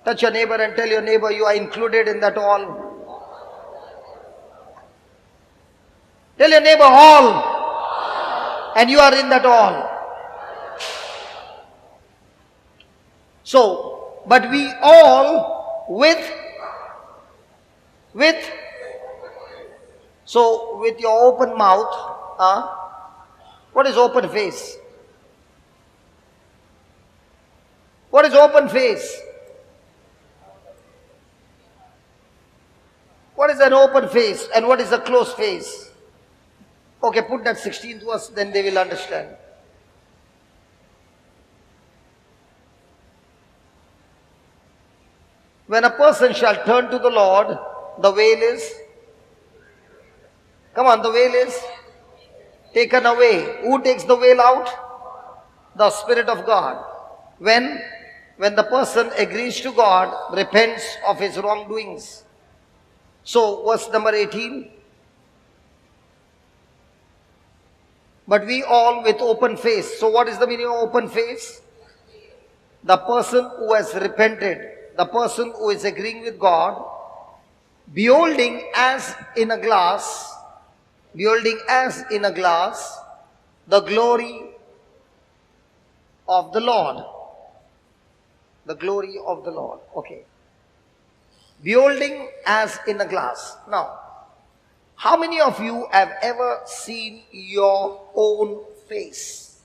Touch your neighbor and tell your neighbor you are included in that all. Tell your neighbor all, and you are in that all. So, but we all with your open mouth, what is open face? What is open face? What is an open face and what is a closed face? Okay, put that 16th verse, then they will understand. When a person shall turn to the Lord, the veil is, come on, the veil is taken away. Who takes the veil out? The Spirit of God. When the person agrees to God, repents of his wrongdoings. So, verse number 18. But we all with open face. So, what is the meaning of open face? The person who has repented, the person who is agreeing with God, beholding as in a glass, the glory of the Lord. The glory of the Lord. Okay. Beholding as in a glass. Now, how many of you have ever seen your own face?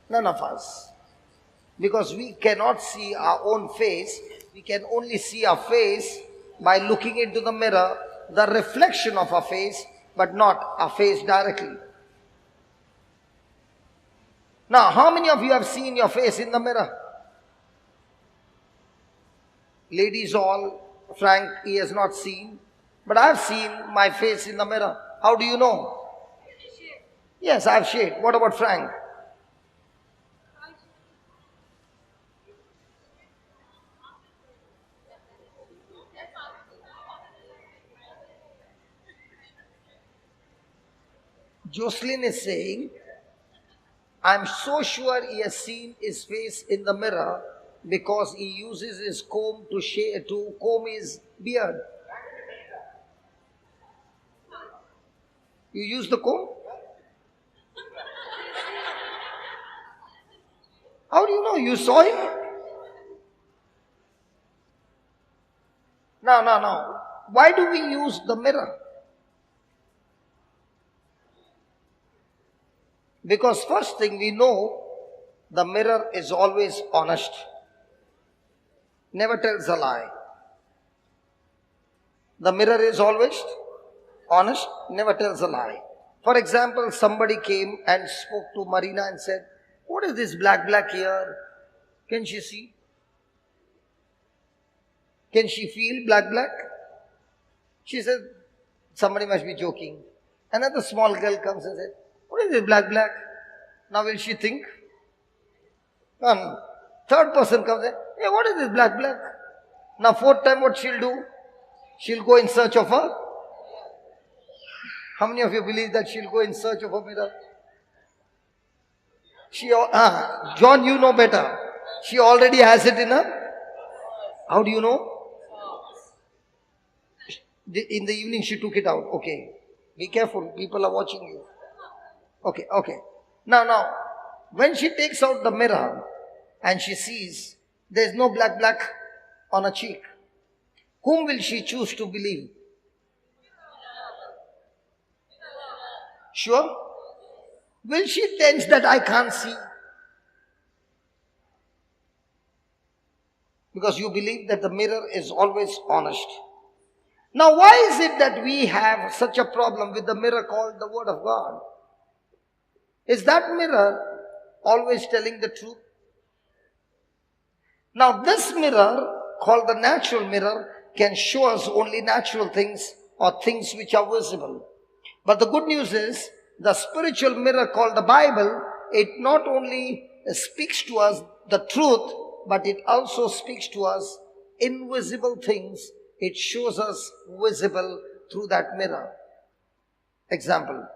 None of us. Because we cannot see our own face. We can only see our face by looking into the mirror, the reflection of our face, but not our face directly. Now, how many of you have seen your face in the mirror? Ladies all, Frank, he has not seen. But I have seen my face in the mirror. How do you know? Yes, I have shaved. What about Frank? Jocelyn is saying, I'm so sure he has seen his face in the mirror because he uses his comb to comb his beard. You use the comb? How do you know? You saw him? No. Why do we use the mirror? Because first thing we know, the mirror is always honest. Never tells a lie. The mirror is always honest, never tells a lie. For example, somebody came and spoke to Marina and said, what is this black here? Can she see? Can she feel black? She said, somebody must be joking. Another small girl comes and said, what is this black? Now will she think? And third person comes and says, hey, what is this black? Now fourth time what she'll do? She'll go in search of her. How many of you believe that she'll go in search of a mirror? John, you know better. She already has it in her. How do you know? In the evening she took it out. Okay. Be careful. People are watching you. Okay. Now, when she takes out the mirror and she sees there's no black on her cheek, whom will she choose to believe? Sure? Will she tense that I can't see? Because you believe that the mirror is always honest. Now, why is it that we have such a problem with the mirror called the Word of God? Is that mirror always telling the truth? Now, this mirror, called the natural mirror, can show us only natural things or things which are visible. But the good news is, the spiritual mirror called the Bible, it not only speaks to us the truth, but it also speaks to us invisible things. It shows us visible through that mirror. Example,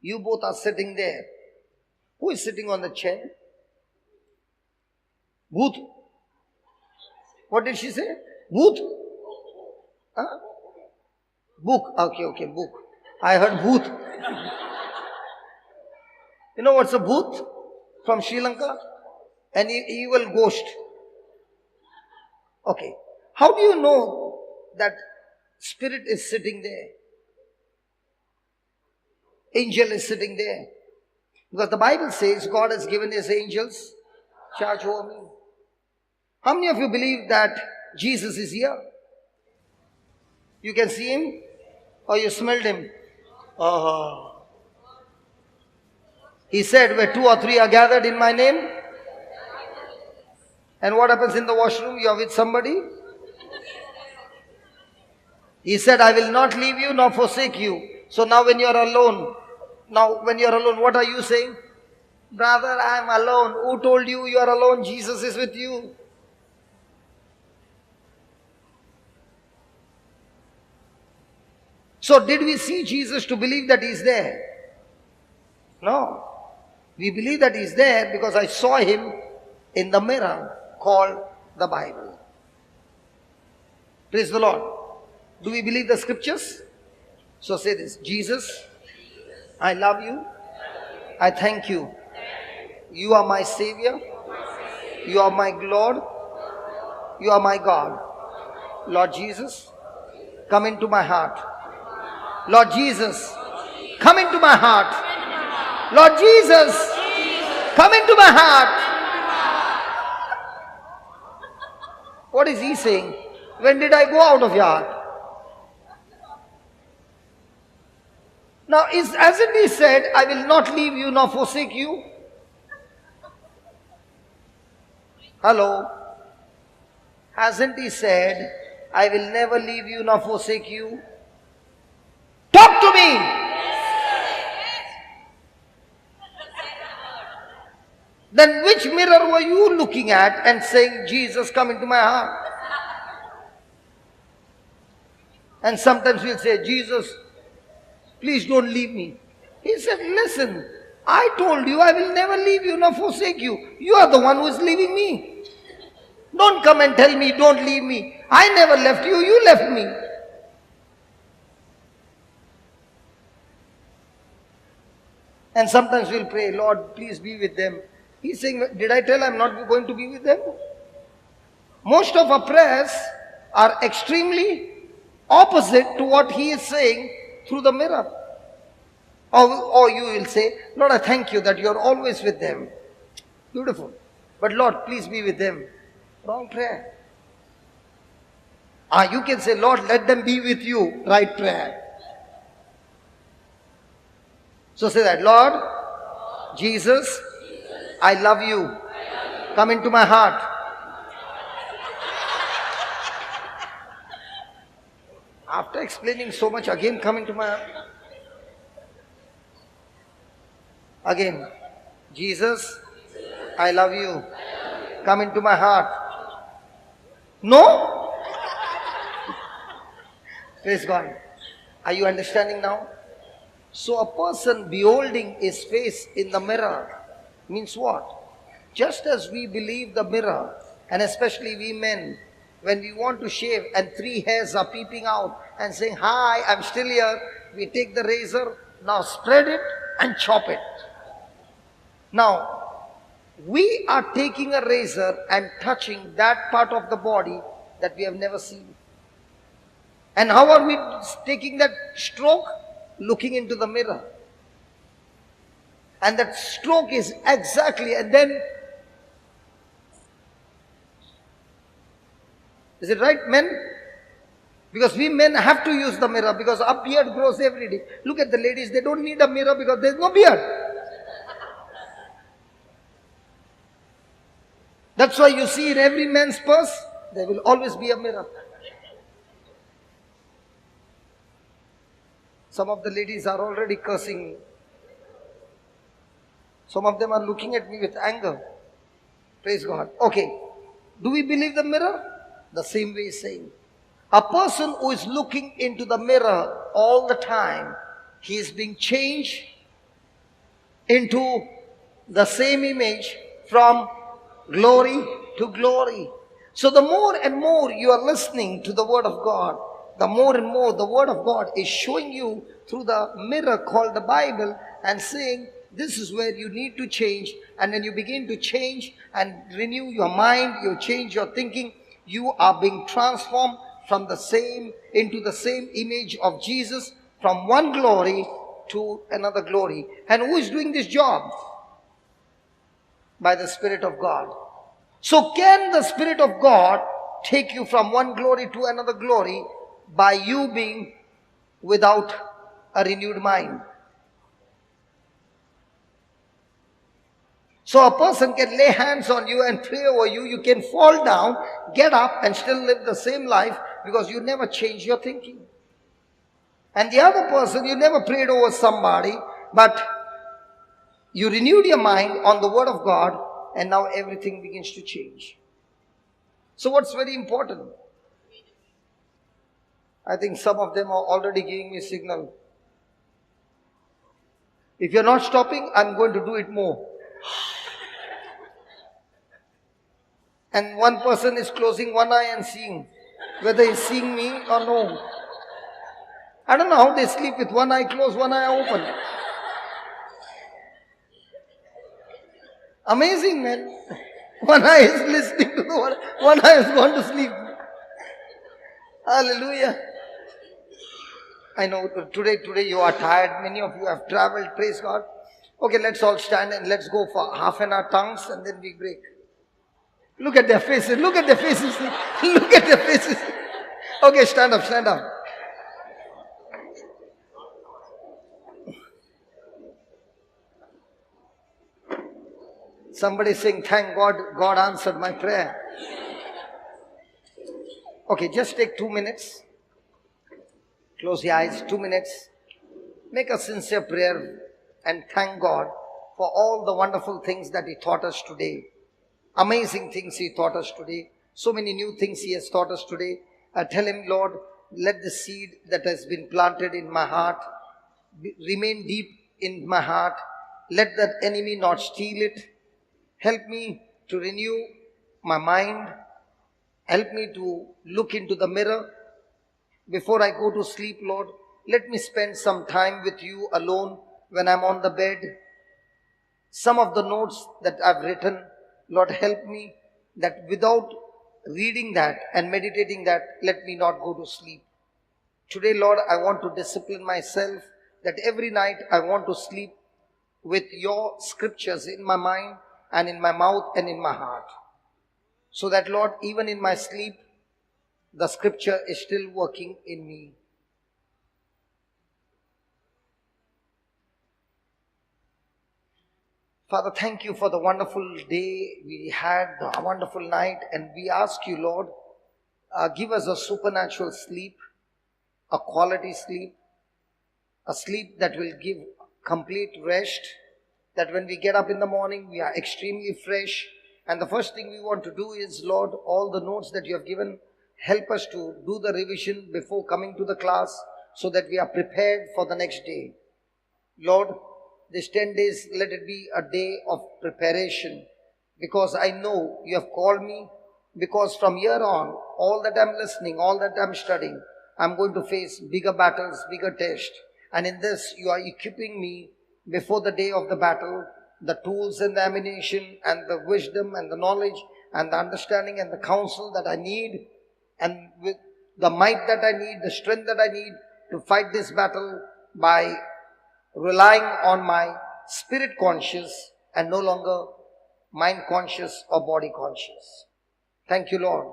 you both are sitting there. Who is sitting on the chair? Booth. What did she say? Booth? Huh? Book. Okay, book. I heard booth. You know what's a booth? From Sri Lanka? An evil ghost. Okay. How do you know that spirit is sitting there? Angel is sitting there. Because the Bible says God has given his angels charge over me. How many of you believe that Jesus is here? You can see him or you smelled him? He said, where 2 or 3 are gathered in my name. And what happens in the washroom? You are with somebody. He said, I will not leave you nor forsake you. So now when you are alone, what are you saying? Brother, I am alone. Who told you you are alone? Jesus is with you. So did we see Jesus to believe that he is there? No. We believe that he is there because I saw him in the mirror called the Bible. Praise the Lord. Do we believe the scriptures? So say this: Jesus, I love you. I thank you. You are my Savior. You are my Lord. You are my God. Lord Jesus, come into my heart. Lord Jesus, come into my heart. Lord Jesus, come into my heart. What is he saying? When did I go out of your heart? Now, hasn't he said, I will not leave you nor forsake you? Hello? Hasn't he said, I will never leave you nor forsake you? Talk to me! Then which mirror were you looking at and saying, Jesus, come into my heart? And sometimes we'll say, Jesus, please don't leave me. He said, listen, I told you I will never leave you nor forsake you. You are the one who is leaving me. Don't come and tell me, don't leave me. I never left you, you left me. And sometimes we'll pray, Lord, please be with them. He's saying, did I tell I'm not going to be with them? Most of our prayers are extremely opposite to what he is saying through the mirror. Or you will say, Lord, I thank you that you're always with them. Beautiful. But Lord, please be with them. Wrong prayer. You can say, Lord, let them be with you. Right prayer. So say that, Lord, Jesus, I love you. Come into my heart. After explaining so much, again come into my heart. Again, Jesus, I love you. Come into my heart. No? Praise God. Are you understanding now? So a person beholding his face in the mirror means what? Just as we believe the mirror, and especially we men, when we want to shave and 3 hairs are peeping out and saying, hi, I'm still here, we take the razor, now spread it and chop it. Now, we are taking a razor and touching that part of the body that we have never seen. And how are we taking that stroke? Looking into the mirror. And that stroke is exactly, and then, is it right, men? Because we men have to use the mirror because our beard grows every day. Look at the ladies, they don't need a mirror because there's no beard. That's why you see in every man's purse, there will always be a mirror. Some of the ladies are already cursing me. Some of them are looking at me with anger. Praise God. Okay. Do we believe the mirror? The same way is saying. A person who is looking into the mirror all the time, he is being changed into the same image from glory to glory. So the more and more you are listening to the Word of God, the more and more the Word of God is showing you through the mirror called the Bible and saying, this is where you need to change. And when you begin to change and renew your mind, you change your thinking, you are being transformed from the same into the same image of Jesus, from one glory to another glory. And who is doing this job? By the Spirit of God. So can the Spirit of God take you from one glory to another glory by you being without a renewed mind? So a person can lay hands on you and pray over you. You can fall down, get up and still live the same life because you never change your thinking. And the other person, you never prayed over somebody, but you renewed your mind on the Word of God and now everything begins to change. So what's very important? I think some of them are already giving me a signal. If you're not stopping, I'm going to do it more. And one person is closing one eye and seeing whether he's seeing me or no. I don't know how they sleep with one eye closed, one eye open. Amazing, man. One eye is listening to the one eye has gone to sleep. Hallelujah. I know today you are tired. Many of you have traveled. Praise God. Okay, let's all stand and let's go for half an hour tongues and then we break. Look at their faces. Look at their faces. Look at their faces. Okay, stand up, stand up. Somebody saying, thank God, God answered my prayer. Okay, just take 2 minutes. Close your eyes, 2 minutes. Make a sincere prayer and thank God for all the wonderful things that He taught us today. Amazing things He taught us today. So many new things He has taught us today. Tell Him, Lord, let the seed that has been planted in my heart remain deep in my heart. Let that enemy not steal it. Help me to renew my mind. Help me to look into the mirror before I go to sleep, Lord. Let me spend some time with you alone when I'm on the bed. Some of the notes that I've written, Lord, help me that without reading that and meditating that, let me not go to sleep. Today, Lord, I want to discipline myself that every night I want to sleep with your scriptures in my mind and in my mouth and in my heart. So that, Lord, even in my sleep, the scripture is still working in me. Father, thank you for the wonderful day we had, the wonderful night, and we ask you, Lord, give us a supernatural sleep, a quality sleep, a sleep that will give complete rest, that when we get up in the morning, we are extremely fresh. And the first thing we want to do is, Lord, all the notes that you have given, help us to do the revision before coming to the class so that we are prepared for the next day. Lord, these 10 days, let it be a day of preparation, because I know you have called me, because from here on, all that I'm listening, all that I'm studying, I'm going to face bigger battles, bigger tests. And in this, you are equipping me before the day of the battle, the tools and the ammunition and the wisdom and the knowledge and the understanding and the counsel that I need, and with the might that I need, the strength that I need to fight this battle by relying on my spirit conscious and no longer mind conscious or body conscious. Thank you, Lord,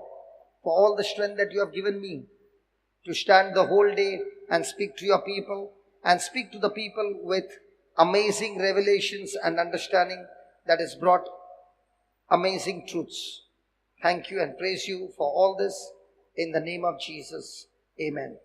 for all the strength that you have given me to stand the whole day and speak to your people and speak to the people with amazing revelations and understanding that has brought amazing truths. Thank you and praise you for all this in the name of Jesus. Amen.